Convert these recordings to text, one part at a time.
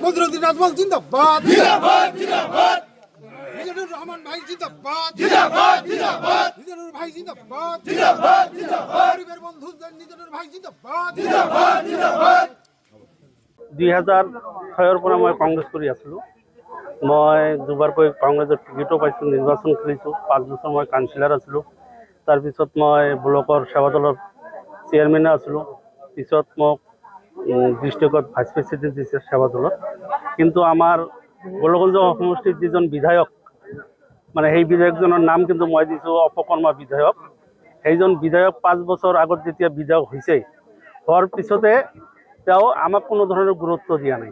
বদরুদ্দিন রাজমল জিন্দাবাদ জিন্দাবাদ জিন্দাবাদ মিজানুর রহমান ভাই জিন্দাবাদ জিন্দাবাদ জিন্দাবাদ মিজানুর ভাই জিন্দাবাদ জিন্দাবাদ জিন্দাবাদ গরিবের বন্ধু মিজানুর ভাই জিন্দাবাদ জিন্দাবাদ জিন্দাবাদ 2006 পৰা মই কংগ্ৰেছ কৰি আছিলোঁ। মই দুবাৰকৈ কংগ্ৰেছৰ টিকেটো পাইছোঁ, নিৰ্বাচন কৰিছোঁ। 5 বছৰ মই কাউন্সিলাৰ আছিলোঁ। তাৰপিছত মই ব্লকৰ সেৱা দলৰ চেয়াৰমেনে আছিলোঁ। পিছত মোক ডিষ্ট্ৰিক্টত ভাইচ প্ৰেচিডেণ্ট দিছে সেৱা দলত। কিন্তু আমাৰ গোলগঞ্জ সমষ্টিৰ যিজন বিধায়ক, মানে সেই বিধায়কজনৰ নাম কিন্তু মই দিছোঁ অপকৰ্মা বিধায়ক। সেইজন বিধায়ক 5 বছৰ আগত যেতিয়া বিধায়ক হৈছে, হোৱাৰ পিছতে তেওঁ আমাক কোনো ধৰণৰ গুৰুত্ব দিয়া নাই।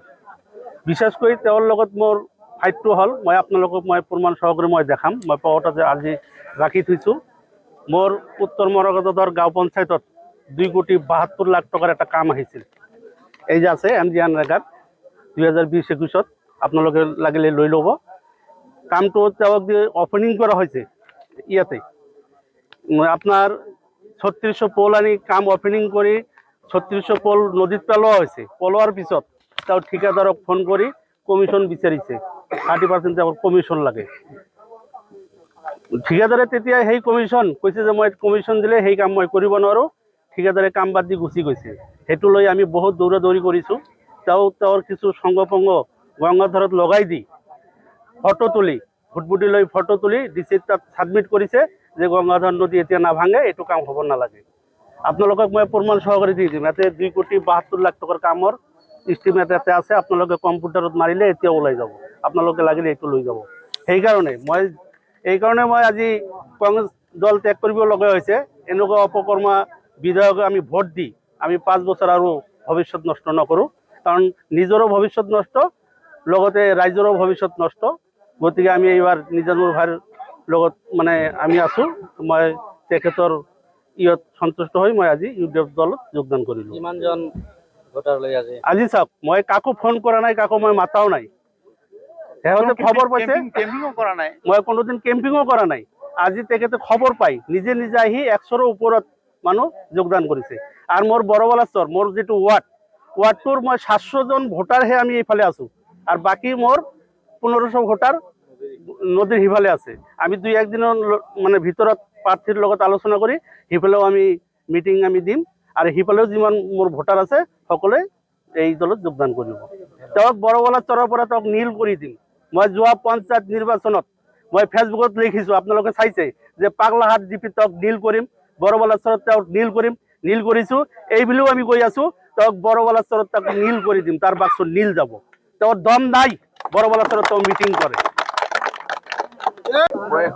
বিশেষকৈ তেওঁৰ লগত মোৰ ফাইটটো হ'ল, মই আপোনালোকক মই প্ৰমাণ সহকাৰে মই দেখাম। মই পকেটতে আজি ৰাখি থৈছোঁ। মোৰ উত্তৰ মৰগদৰ গাঁও পঞ্চায়তত 2,72,00,000 টকাৰ এটা কাম আহিছিল। এই যে আছে MG নৰেগাত 2020-21 আপোনালোকে লাগিলে লৈ ল'ব। কামটো তেওঁক যে অপেনিং কৰা হৈছে ইয়াতে, আপোনাৰ 3600 পল আনি কাম অপেনিং কৰি 3600 পল নদীত পেলোৱা হৈছে। পেলোৱাৰ পিছত তেওঁ ঠিকাদাৰক ফোন কৰি কমিশ্যন বিচাৰিছে। 30% তেওঁৰ কমিশ্যন লাগে। ঠিকাদাৰে তেতিয়া সেই কমিশ্যন কৈছে যে মই কমিশ্যন দিলে সেই কাম মই কৰিব নোৱাৰোঁ। ঠিকাদাৰে কাম বাদ দি গুচি গৈছে। সেইটো লৈ আমি বহুত দৌৰা দৌৰি কৰিছোঁ। তেওঁৰ কিছু সংগপংগ গংগাধৰত লগাই দি ফটো তুলি ভুটভুটি লৈ ফটো তুলি ডিচিত তাত ছাবমিট কৰিছে যে গংগাধৰ নদী এতিয়া নাভাঙে, এইটো কাম হ'ব নালাগে। আপোনালোকক মই প্ৰমাণ সহকাৰে দি দিম। ইয়াতে 2,72,00,000 টকাৰ কামৰ ইষ্টিমেট ইয়াতে আছে। আপোনালোকে কম্পিউটাৰত মাৰিলে এতিয়া ওলাই যাব। আপোনালোকে লাগিলে এইটো লৈ যাব। সেইকাৰণে মই আজি কংগ্ৰেছ দল ত্যাগ কৰিব লগা হৈছে। এনেকুৱা অপকৰ্মা বিধায়ক আমি ভোট দি আমি 5 বছৰ আৰু ভৱিষ্যত নষ্ট নকৰোঁ। কাৰণ নিজৰো ভৱিষ্যত নষ্ট, লগতে ৰাইজৰো ভৱিষ্যত নষ্ট। গতিকে আমি এইবাৰ নিজানুৰ ভাইৰ লগত মানে আমি আছোঁ। মই তেখেতৰ ইয়াত সন্তুষ্ট হৈ মই আজি UDF দলত যোগদান কৰিলোঁ। কিমানজন ভোটাৰ লৈ আজি চাওক, মই কাকো ফোন কৰা নাই, কাকো মই মাতাও নাই। সিহঁতে খবৰ পাইছে, কেম্পিঙো কৰা নাই। মই কোনোদিন কেম্পিঙো কৰা নাই। আজি তেখেতে খবৰ পাই নিজে নিজে আহি 100ৰ ওপৰত মানুহ যোগদান কৰিছে। আৰু মোৰ বড়বালাচৰ মোৰ যিটো ৱাৰ্ডটোৰ মই 700জন ভোটাৰহে আমি এইফালে আছোঁ। আৰু বাকী মোৰ 1500 ভোটাৰ নদীৰ সিফালে আছে। আমি 2-1 দিনৰ মানে ভিতৰত প্ৰাৰ্থীৰ লগত আলোচনা কৰি সিফালেও আমি মিটিং আমি দিম। আৰু সিফালেও যিমান মোৰ ভোটাৰ আছে সকলোৱে এই দলত যোগদান কৰিব। তেওঁক বড়বালাচৰৰ পৰা তেওঁক নীল কৰি দিম। মই যোৱা পঞ্চায়ত নিৰ্বাচনত মই ফেচবুকত লিখিছোঁ, আপোনালোকে চাইছে যে পাগলাহাট জিপি তেওঁক নীল কৰিম, বড়বালাচৰত তেওঁক নীল কৰিম, নীল কৰিছোঁ। এই বুলিও আমি কৈ আছোঁ তেওঁক বড়বালাচৰত তেওঁক নীল কৰি দিম। তাৰ বাক্স নীল যাব। তেওঁৰ দম নাই, বড়বালাচৰত তেওঁ মিটিং কৰে। প্ৰায়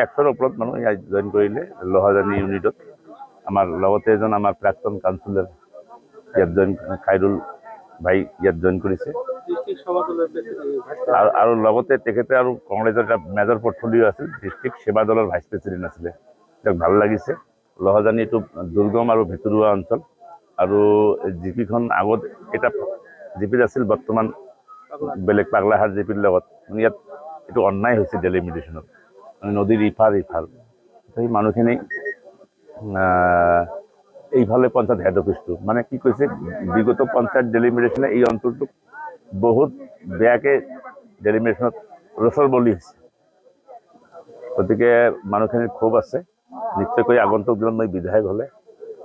100ৰ ওপৰত মানুহ জইন কৰিলে লোহাজানী ইউনিটত। আমাৰ লগতে এজন আমাৰ প্ৰাক্তন কাউন্সিলৰ ইয়াত জইন, খাইৰুল ভাই ইয়াত জইন কৰিছে। আৰু লগতে তেখেতে আৰু কংগ্ৰেছৰ এটা মেজৰ পৰ্টফলিঅ' আছিল, ডিষ্ট্ৰিক্ট সেৱা দলৰ ভাইচ প্ৰেচিডেণ্ট আছিলে। তেওঁক ভাল লাগিছে। লোহাজানী এইটো দুৰ্গম আৰু ভিতৰুৱা অঞ্চল। আৰু জিপিখন আগত এটা জিপিত আছিল, বৰ্তমান বেলেগ পাগলাহাট জিপিৰ লগত। মানে ইয়াত এইটো অন্যায় হৈছে ডেলিমিটেশ্যনত, মানে নদীৰ ইফাল সেই মানুহখিনি এইফালে পঞ্চায়ত হেড অফিচটো মানে কি কৈছে, বিগত পঞ্চায়ত ডেলিমিটেশ্যনে এই অঞ্চলটোক বহুত বেয়াকৈ ডেলিমিটেশ্যনত ৰচৰ বলি হৈছে। গতিকে মানুহখিনিৰ ক্ষোভ আছে। নিশ্চয়কৈ আগন্তুক দিনত মই বিধায়ক হ'লে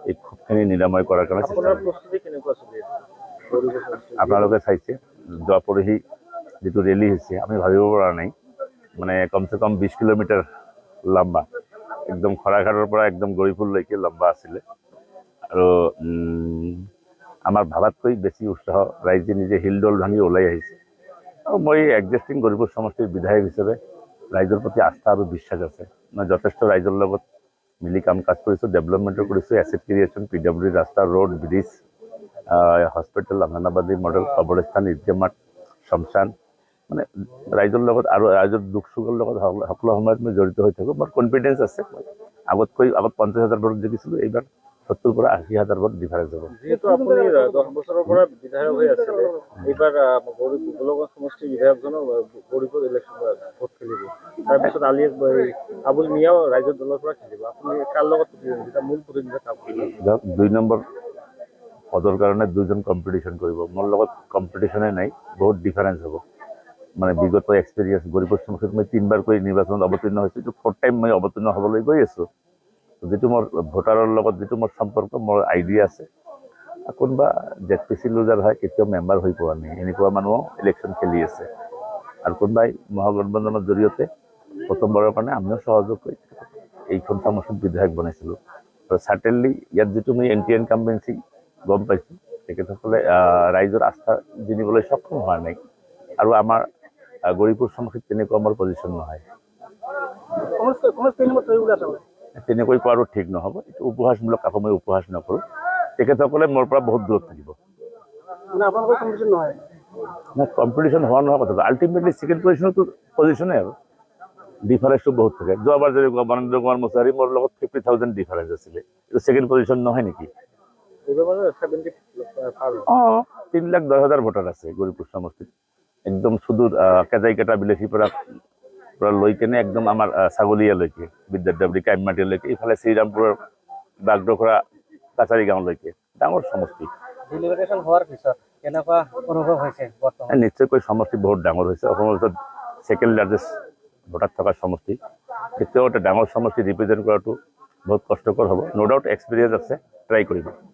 এই ক্ষোভখিনি নিৰাময় কৰাৰ কাৰণে চেষ্টা কৰিম। আপোনালোকে চাইছে যোৱা পৰহি যিটো ৰেলী হৈছে, আমি ভাবিব পৰা নাই। মানে কমচে কম 20 কিলোমিটাৰ লম্বা, একদম খৰাঘাটৰ পৰা একদম গৰিপুৰলৈকে লম্বা আছিলে। আৰু আমাৰ ভাবাতকৈ বেছি উৎসাহ ৰাইজে নিজে শিলডল ভাঙি ওলাই আহিছে। আৰু মই এক্সিষ্টিং গৰিপুৰ সমষ্টিৰ বিধায়ক হিচাপে ৰাইজৰ প্ৰতি আস্থা আৰু বিশ্বাস আছে। মই যথেষ্ট ৰাইজৰ লগত মিলি কাম কাজ কৰিছোঁ, ডেভেলপমেণ্টো কৰিছোঁ। এছেট ক্ৰিয়েশ্যন, PWD ৰাস্তা, road, bridge, hospital, anganwadi model, কবৰস্থান, ইজমাত, শ্মশান, মানে ৰাইজৰ লগত আৰু ৰাইজৰ দুখ সুখৰ লগত সকলো সময়ত মই জড়িত হৈ থাকোঁ। মোৰ কনফিডেঞ্চ আছে। আগত 50,000 ভোট জিকিছিলোঁ, এইবাৰ 70,000 পৰা 80,000 ভোট ডিফাৰেঞ্চ হ'ব। যিহেতু আপুনি 10 বছৰৰ পৰা বিধায়ক হৈ আছিলে, এইবাৰ গোলগঞ্জ সমষ্টিৰ বিধায়কজনো গৌৰীপুৰ ইলেকশ্যন ভোট খেলিব। তাৰপিছত আবুল মিয়াও ৰাইজৰ দলৰ পৰা খেলিব। আপুনি কাৰ লগত মূল প্ৰতিদ্বন্দ্বিতা? 2 নম্বৰ পদৰ কাৰণে দুজন কম্পিটিশ্যন কৰিব। মোৰ লগত কম্পিটিশ্যনে নাই, বহুত ডিফাৰেঞ্চ হ'ব। মানে বিগত এক্সপিৰিয়েঞ্চ গৰিপুৰ সমষ্টিত মই 3বাৰ কৰি নিৰ্বাচনত অৱতীৰ্ণ হৈছোঁ, এইটো 4th টাইম মই অৱতীৰ্ণ হ'বলৈ গৈ আছোঁ। যিটো মোৰ ভোটাৰৰ লগত যিটো মোৰ সম্পৰ্ক, মোৰ আইডিয়া আছে। কোনোবা ZPC লুজাৰ হয়, কেতিয়াও মেম্বাৰ হৈ পোৱা নাই, এনেকুৱা মানুহো ইলেকশ্যন খেলি আছে। আৰু কোনোবাই মহাগঠবন্ধনৰ জৰিয়তে প্ৰথমবাৰৰ কাৰণে আমিও সহযোগ কৰি এইখন সমষ্টিত বিধায়ক বনাইছিলোঁ। আৰু চাৰ্টেনলি ইয়াত যিটো মই এণ্টি ইনকাম্বেঞ্চি গম পাইছোঁ, তেখেতসকলে ৰাইজৰ আস্থা জিনিবলৈ সক্ষম হোৱা নাই। আৰু আমাৰ গৰিপুৰ সমষ্টিত তেনেকুৱা আমাৰ পজিশ্যন নহয়। তেনেকৈ কোৱাৰো ঠিক নহ'ব, এইটো উপহাসমূলক কাকো মই উপহাস নকৰোঁ। তেখেতসকলে মোৰ পৰা বহুত দূৰত থাকিব। কম্পিটিশ্যন হোৱা নহয় কথাটো, আল্টিমেটলি ছেকেণ্ড পজিশ্যনতো পজিশ্যনে আৰু ডিফাৰেঞ্চটো বহুত থাকে। যোৱাবাৰ যদি বনেন্দ্ৰ কুমাৰ মছাহাৰী মোৰ লগত 50,000 ডিফাৰেঞ্চ আছিলে, এইটো ছেকেণ্ড পজিশ্যন নহয় নেকি? 3,10,000 ভোটাৰ আছে গৰিপুৰ সমষ্টিত, একদম সুদূৰ কেজাইকেটা বিলাসীৰ পৰা লৈ কেনে একদম আমাৰ ছাগলীয়ালৈকে, বিদ্যাদেৱৰী কাইমাটিলৈকে, ইফালে শ্ৰীৰামপুৰৰ বাগডোখৰা কাছাৰী গাঁৱলৈকে ডাঙৰ সমষ্টি। নিশ্চয়কৈ সমষ্টি বহুত ডাঙৰ হৈছে। অসমৰ ভিতৰত ছেকেণ্ড লাৰ্জেষ্ট ভোটাৰ থকা সমষ্টি। কেতিয়াও এটা ডাঙৰ সমষ্টি ৰিপ্ৰেজেণ্ট কৰাটো বহুত কষ্টকৰ হ'ব। ন' ডাউট এক্সপিৰিয়েঞ্চ আছে, ট্ৰাই কৰিব।